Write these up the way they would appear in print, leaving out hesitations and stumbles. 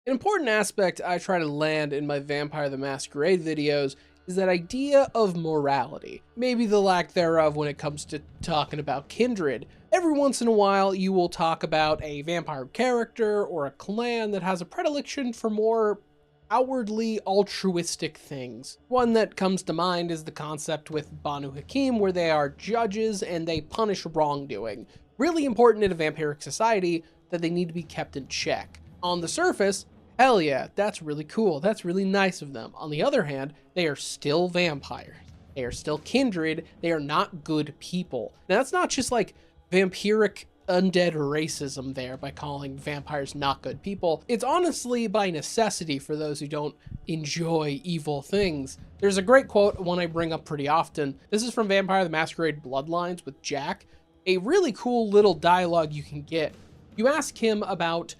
An important aspect I try to land in my Vampire the Masquerade videos is that idea of morality, maybe the lack thereof when it comes to talking about kindred. Every once in a while, you will talk about a vampire character or a clan that has a predilection for more outwardly altruistic things. One that comes to mind is the concept with Banu Hakim, where they are judges and they punish wrongdoing. Really important in a vampiric society that they need to be kept in check. On the surface, hell yeah, that's really cool. That's really nice of them. On the other hand, they are still vampires. They are still kindred. They are not good people. Now, that's not just like vampiric undead racism there by calling vampires not good people. It's honestly by necessity for those who don't enjoy evil things. There's a great quote, one I bring up pretty often. This is from Vampire the Masquerade Bloodlines with Jack. A really cool little dialogue you can get. You ask him about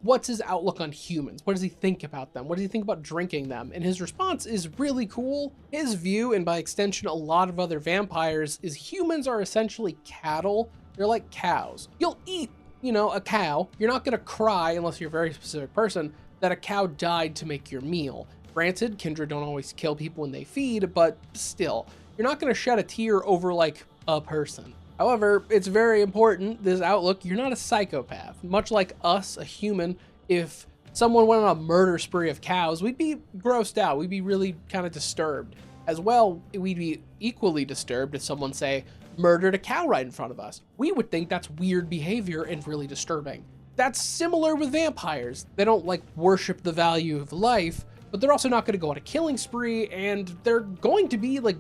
what's his outlook on humans? What does he think about them? What does he think about drinking them? And his response is really cool. His view, and by extension a lot of other vampires, is humans are essentially cattle. They're like cows. You'll eat, a cow. You're not gonna cry, unless you're a very specific person, that a cow died to make your meal. Granted, kindred don't always kill people when they feed, but still, you're not gonna shed a tear over like a person. However, it's very important, this outlook, you're not a psychopath. Much like us, a human, if someone went on a murder spree of cows, we'd be grossed out. We'd be really kind of disturbed. As well, we'd be equally disturbed if someone, say, murdered a cow right in front of us. We would think that's weird behavior and really disturbing. That's similar with vampires. They don't like worship the value of life, but they're also not going to go on a killing spree, and they're going to be like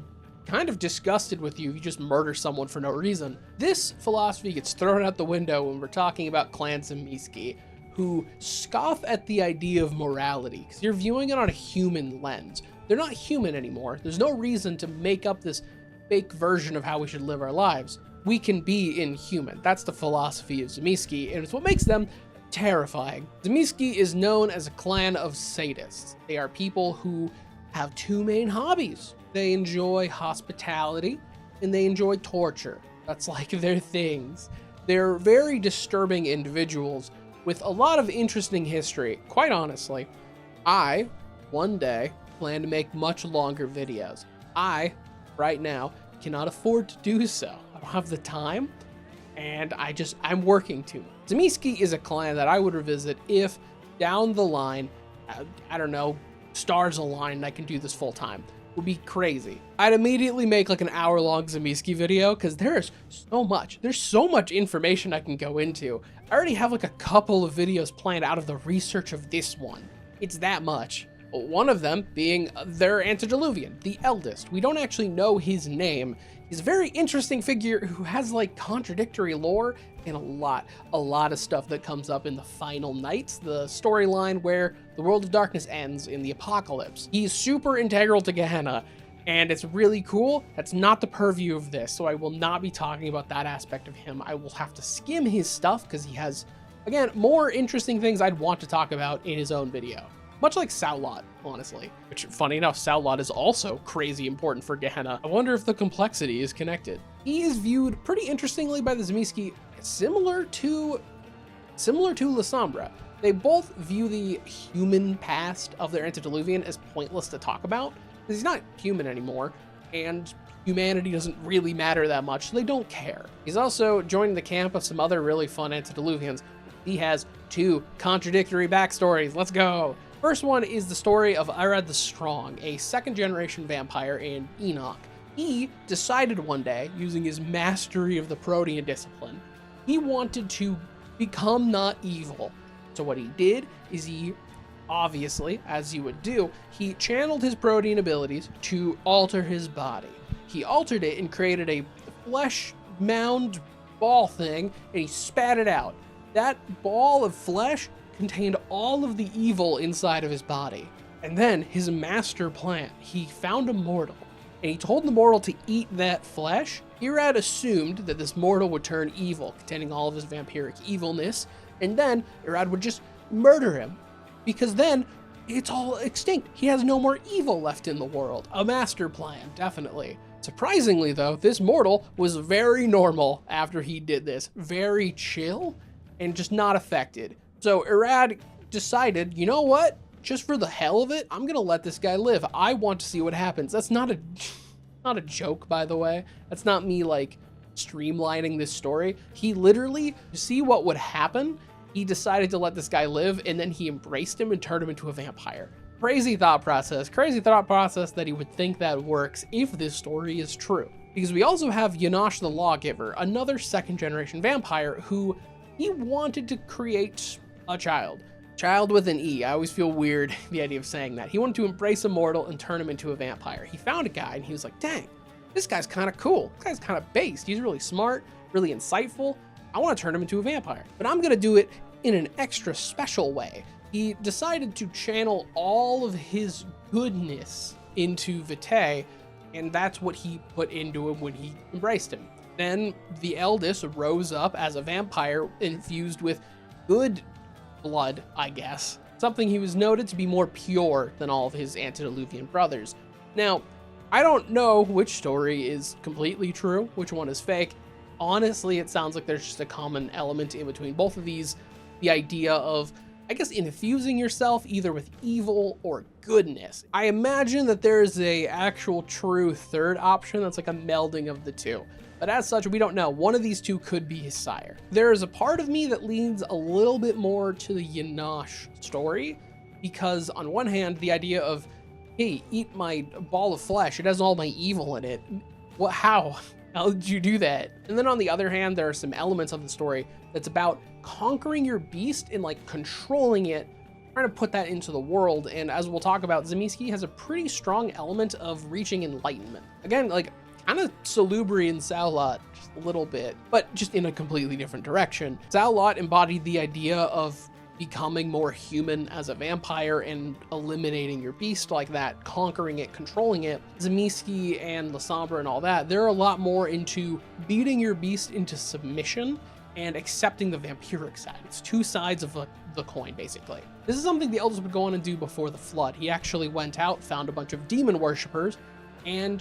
kind of disgusted with you if you just murder someone for no reason. This philosophy gets thrown out the window when we're talking about Clan Tzimisce, who scoff at the idea of morality because you're viewing it on a human lens. They're not human anymore. There's no reason to make up this fake version of how we should live our lives. We can be inhuman. That's the philosophy of Tzimisce, and it's what makes them terrifying. Tzimisce is known as a clan of sadists. They are people who have two main hobbies. They enjoy hospitality and they enjoy torture. That's like their things. They're very disturbing individuals with a lot of interesting history. Quite honestly, I, one day, plan to make much longer videos. I, right now, cannot afford to do so. I don't have the time, and I'm working too much. Tzimisce is a clan that I would revisit if down the line, I don't know, stars align and I can do this full time. Would be crazy. I'd immediately make like an hour-long Tzimisce video because there's so much information I can go into. I already have like a couple of videos planned out of the research of this one. It's that much. One of them being their antediluvian, the eldest. We don't actually know his name. He's a very interesting figure who has like contradictory lore and a lot of stuff that comes up in the final nights, the storyline where the world of darkness ends in the apocalypse. He's super integral to Gehenna, and it's really cool. That's not the purview of this, so I will not be talking about that aspect of him. I will have to skim his stuff because he has, again, more interesting things I'd want to talk about in his own video. Much like Saulot, honestly. Which, funny enough, Saulot is also crazy important for Gehenna. I wonder if the complexity is connected. He is viewed pretty interestingly by the Tzimisce, similar to La Sombra. They both view the human past of their antediluvian as pointless to talk about, because he's not human anymore, and humanity doesn't really matter that much, so they don't care. He's also joined the camp of some other really fun antediluvians. He has two contradictory backstories. Let's go. First one is the story of Irad the Strong, a second-generation vampire in Enoch. He decided one day, using his mastery of the Protean discipline, he wanted to become not evil. So what he did is he, obviously, as you would do, he channeled his Protean abilities to alter his body. He altered it and created a flesh mound ball thing, and he spat it out. That ball of flesh contained all of the evil inside of his body. And then his master plan, he found a mortal, and he told the mortal to eat that flesh. Irad assumed that this mortal would turn evil, containing all of his vampiric evilness, and then Irad would just murder him, because then it's all extinct. He has no more evil left in the world. A master plan, definitely. Surprisingly though, this mortal was very normal after he did this. Very chill, and just not affected. So Irad decided, you know what? Just for the hell of it, I'm gonna let this guy live. I want to see what happens. That's not a joke, by the way. That's not me like streamlining this story. He literally, to see what would happen, he decided to let this guy live, and then he embraced him and turned him into a vampire. Crazy thought process that he would think that works if this story is true. Because we also have Yanosh the Lawgiver, another second generation vampire who he wanted to create a child. Child with an E. I always feel weird the idea of saying that. He wanted to embrace a mortal and turn him into a vampire. He found a guy and he was like, dang, this guy's kind of cool. This guy's kind of based. He's really smart, really insightful. I want to turn him into a vampire, but I'm going to do it in an extra special way. He decided to channel all of his goodness into Vitae, and that's what he put into him when he embraced him. Then the eldest rose up as a vampire infused with good blood, I guess. Something he was noted to be more pure than all of his antediluvian brothers. Now, I don't know which story is completely true, which one is fake. Honestly, it sounds like there's just a common element in between both of these. The idea of, I guess, infusing yourself either with evil or goodness. I imagine that there is a actual true third option that's like a melding of the two. But as such, we don't know. One of these two could be his sire. There is a part of me that leans a little bit more to the Yanosh story, because on one hand, the idea of, hey, eat my ball of flesh, it has all my evil in it. What? How did you do that? And then on the other hand, there are some elements of the story that's about conquering your beast and like controlling it, trying to put that into the world. And as we'll talk about, Tzimisce has a pretty strong element of reaching enlightenment. Again, like kind of Salubri and Saulot just a little bit, but just in a completely different direction. Saulot embodied the idea of becoming more human as a vampire and eliminating your beast like that, conquering it, controlling it. Tzimisce and Lasombra and all that, they're a lot more into beating your beast into submission and accepting the vampiric side. It's two sides of the coin, basically. This is something the elders would go on and do before the flood. He actually went out, found a bunch of demon worshippers, and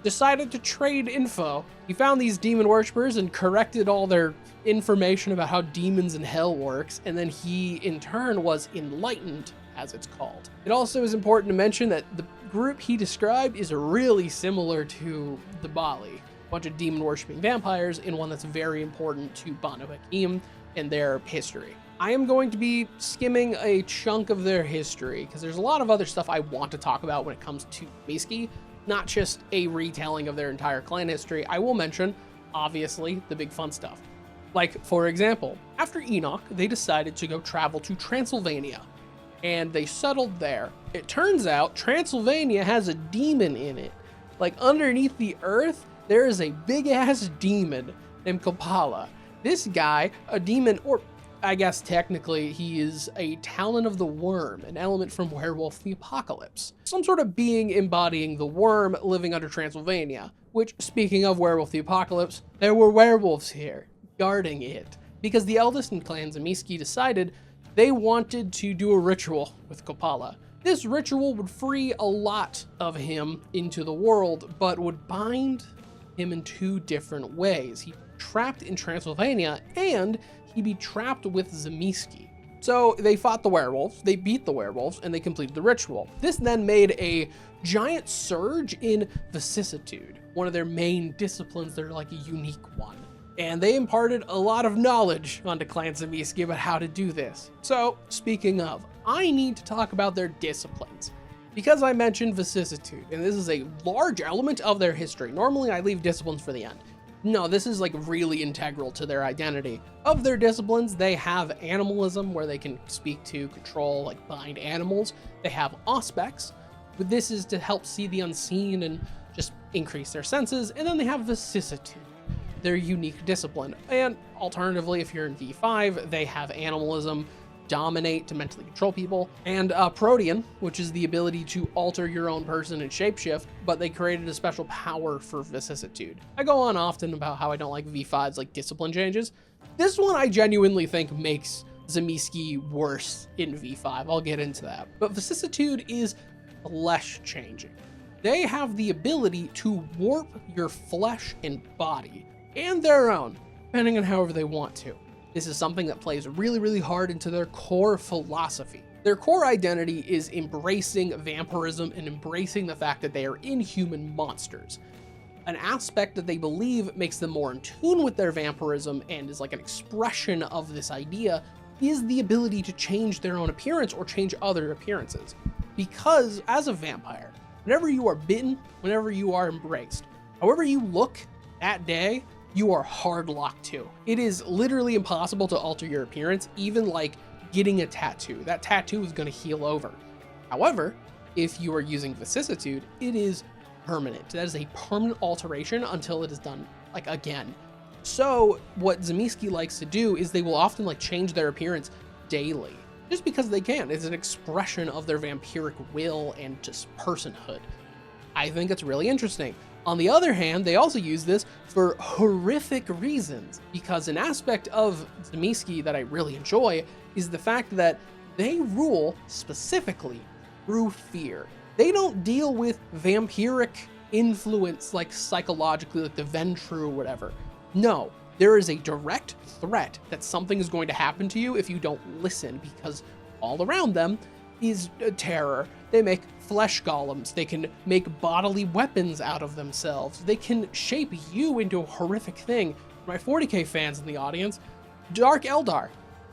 decided to trade info. He found these demon worshippers and corrected all their information about how demons and hell works, and then he, in turn, was enlightened, as it's called. It also is important to mention that the group he described is really similar to the Bali, a bunch of demon worshipping vampires, and one that's very important to Banu Hakim and their history. I am going to be skimming a chunk of their history, because there's a lot of other stuff I want to talk about when it comes to Tzimisce, not just a retelling of their entire clan history. I will mention, obviously, the big fun stuff. Like, for example, after Enoch, they decided to go travel to Transylvania, and they settled there. It turns out Transylvania has a demon in it. Like, underneath the earth, there is a big-ass demon named Copala. This guy, a demon, or I guess technically he is a talon of the worm, an element from Werewolf the Apocalypse. Some sort of being embodying the worm living under Transylvania, which, speaking of Werewolf the Apocalypse, there were werewolves here, guarding it. Because the eldest in Clan Tzimisce decided they wanted to do a ritual with Copala. This ritual would free a lot of him into the world, but would bind him in two different ways. He trapped in Transylvania, and he'd be trapped with Tzimisce. So they fought the werewolves, they beat the werewolves, and they completed the ritual. This then made a giant surge in vicissitude, one of their main disciplines. They're like a unique one. And they imparted a lot of knowledge onto Clan Tzimisce about how to do this. So, speaking of, I need to talk about their disciplines. Because I mentioned vicissitude, and this is a large element of their history. Normally I leave disciplines for the end. No, this is like really integral to their identity. Of their disciplines, they have animalism, where they can speak to, control, like bind animals. They have auspex, but this is to help see the unseen and just increase their senses. And then they have vicissitude, their unique discipline. And alternatively, if you're in V5, they have animalism, dominate to mentally control people, and Protean, which is the ability to alter your own person and shapeshift, but they created a special power for vicissitude. I go on often about how I don't like V5's like discipline changes. This one I genuinely think makes Tzimisce worse in V5. I'll get into that. But vicissitude is flesh changing. They have the ability to warp your flesh and body, and their own, depending on however they want to. This is something that plays really, really hard into their core philosophy. Their core identity is embracing vampirism and embracing the fact that they are inhuman monsters. An aspect that they believe makes them more in tune with their vampirism and is like an expression of this idea is the ability to change their own appearance or change other appearances. Because as a vampire, whenever you are bitten, whenever you are embraced, however you look that day, you are hard locked to. It is literally impossible to alter your appearance, even like getting a tattoo. That tattoo is going to heal over. However, if you are using vicissitude, it is permanent. That is a permanent alteration until it is done like again. So what Tzimisce likes to do is they will often like change their appearance daily, just because they can. It's an expression of their vampiric will and just personhood. I think it's really interesting. On the other hand, they also use this for horrific reasons, because an aspect of Tzimisce that I really enjoy is the fact that they rule specifically through fear. They don't deal with vampiric influence like psychologically, like the Ventru or whatever. No, there is a direct threat that something is going to happen to you if you don't listen, because all around them is terror. They make flesh golems. They can make bodily weapons out of themselves. They can shape you into a horrific thing. My 40k fans in the audience, Dark Eldar.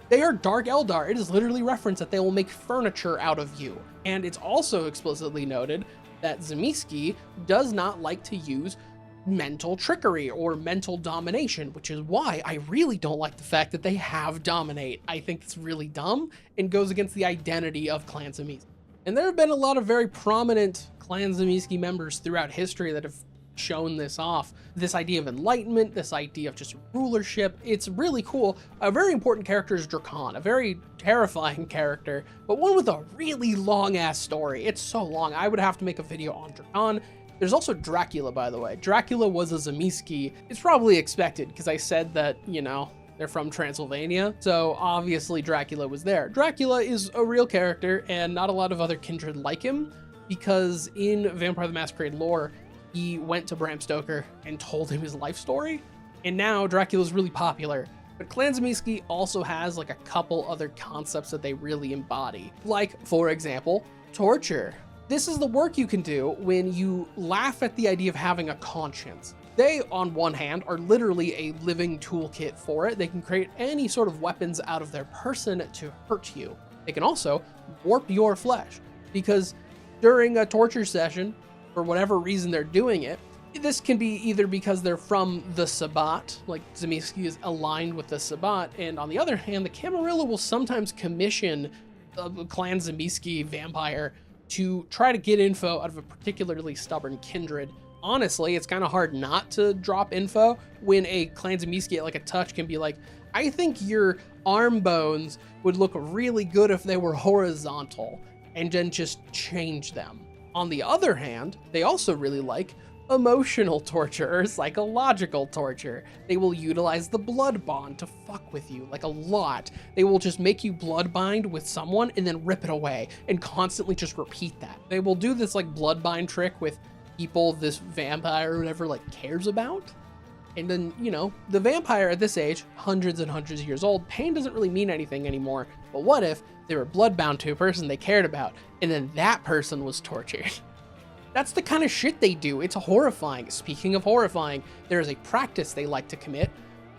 They are Dark Eldar. It is literally referenced that they will make furniture out of you. And it's also explicitly noted that Tzimisce does not like to use mental trickery or mental domination, which is why I really don't like the fact that they have dominate. I think it's really dumb and goes against the identity of Clan Tzimisce. And there have been a lot of very prominent Clan Tzimisce members throughout history that have shown this off. This idea of enlightenment, this idea of just rulership, it's really cool. A very important character is Dracon, a very terrifying character, but one with a really long ass story. It's so long, I would have to make a video on Dracon. There's also Dracula, by the way. Dracula was a Tzimisce. It's probably expected because I said that, you know, they're from Transylvania, so obviously Dracula was there. Dracula is a real character and not a lot of other kindred like him, because in Vampire the Masquerade lore, he went to Bram Stoker and told him his life story, and now Dracula's really popular. But Clan Tzimisce also has like a couple other concepts that they really embody. Like, for example, torture. This is the work you can do when you laugh at the idea of having a conscience. They, on one hand, are literally a living toolkit for it. They can create any sort of weapons out of their person to hurt you. They can also warp your flesh, because during a torture session, for whatever reason they're doing it, this can be either because they're from the Sabbat, like Tzimisce is aligned with the Sabbat, and on the other hand, the Camarilla will sometimes commission a Clan Tzimisce vampire to try to get info out of a particularly stubborn kindred. Honestly, it's kind of hard not to drop info when a Clan Tzimisce at like a touch can be like, I think your arm bones would look really good if they were horizontal, and then just change them. On the other hand, they also really like emotional torture or psychological torture. They will utilize the blood bond to fuck with you, like a lot. They will just make you blood bind with someone and then rip it away and constantly just repeat that. They will do this like blood bind trick with people this vampire or whatever like cares about. And then, you know, the vampire at this age, hundreds and hundreds of years old, pain doesn't really mean anything anymore. But what if they were blood bound to a person they cared about and then that person was tortured? That's the kind of shit they do. It's horrifying. Speaking of horrifying, there is a practice they like to commit.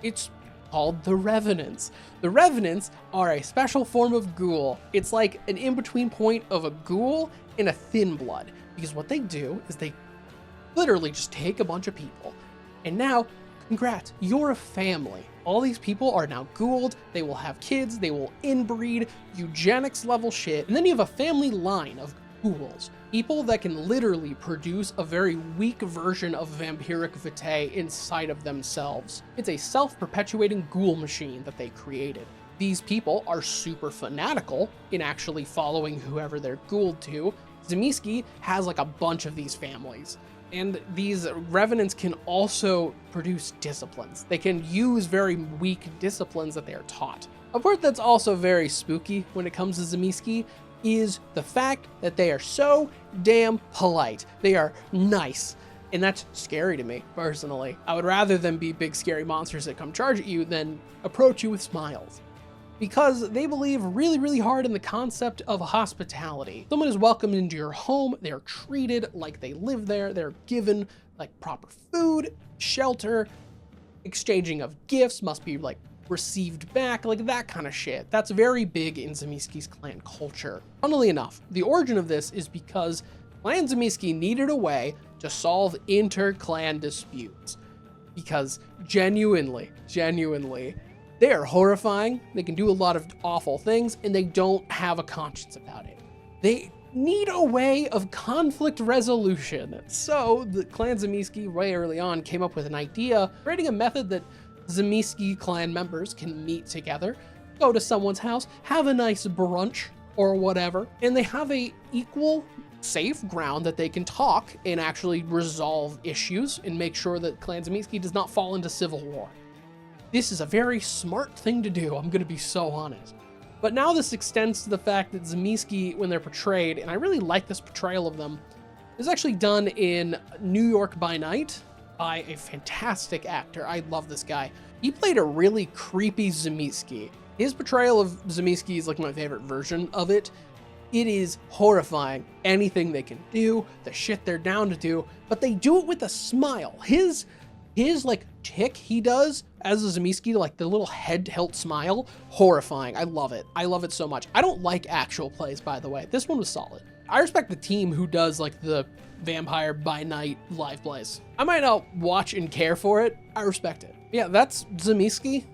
It's called the Revenants. The Revenants are a special form of ghoul. It's like an in-between point of a ghoul and a thin blood. Because what they do is they literally just take a bunch of people. And now, congrats, you're a family. All these people are now ghouled. They will have kids. They will inbreed, eugenics level shit. And then you have a family line of ghouls. People that can literally produce a very weak version of vampiric vitae inside of themselves. It's a self-perpetuating ghoul machine that they created. These people are super fanatical in actually following whoever they're ghouled to. Tzimisce has like a bunch of these families. And these Revenants can also produce disciplines. They can use very weak disciplines that they are taught. A part that's also very spooky when it comes to Tzimisce is the fact that they are so damn polite. They are nice. And that's scary to me, personally. I would rather them be big scary monsters that come charge at you than approach you with smiles. Because they believe really, really hard in the concept of hospitality. Someone is welcomed into your home, they're treated like they live there, they're given like proper food, shelter, exchanging of gifts must be like received back, like that kind of shit. That's very big in Tzimisce's clan culture. Funnily enough, the origin of this is because Clan Tzimisce needed a way to solve inter-clan disputes. Because genuinely, they are horrifying, they can do a lot of awful things, and they don't have a conscience about it. They need a way of conflict resolution. So the Clan Tzimisce way early on came up with an idea, creating a method that Tzimisce clan members can meet together, go to someone's house, have a nice brunch or whatever, and they have a equal safe ground that they can talk and actually resolve issues and make sure that Clan Tzimisce does not fall into civil war. This is a very smart thing to do, I'm gonna be so honest. But now this extends to the fact that Tzimisce, when they're portrayed, and I really like this portrayal of them, is actually done in New York by Night by a fantastic actor. I love this guy. He played a really creepy Tzimisce. His portrayal of Tzimisce is like my favorite version of it. It is horrifying, anything they can do, the shit they're down to do, but they do it with a smile. His like tick he does as a Tzimisce, like the little head tilt smile, horrifying. I love it. I love it so much. I don't like actual plays, by the way. This one was solid. I respect the team who does like the Vampire by Night live plays. I might not watch and care for it. I respect it. Yeah, that's Tzimisce.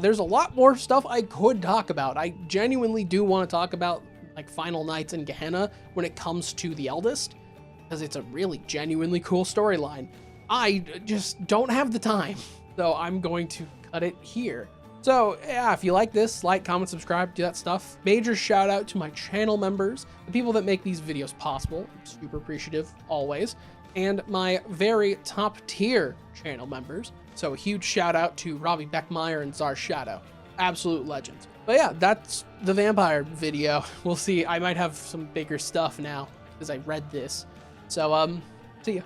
There's a lot more stuff I could talk about. I genuinely do want to talk about like Final Nights in Gehenna when it comes to the Eldest, because it's a really genuinely cool storyline. I just don't have the time, so I'm going to cut it here. So yeah, if you like this, like, comment, subscribe, do that stuff. Major shout out to my channel members, the people that make these videos possible. I'm super appreciative always. And my very top tier channel members. So a huge shout out to Robbie Beckmeyer and Czar Shadow. Absolute legends. But yeah, that's the vampire video. We'll see. I might have some bigger stuff now because I read this. So see ya.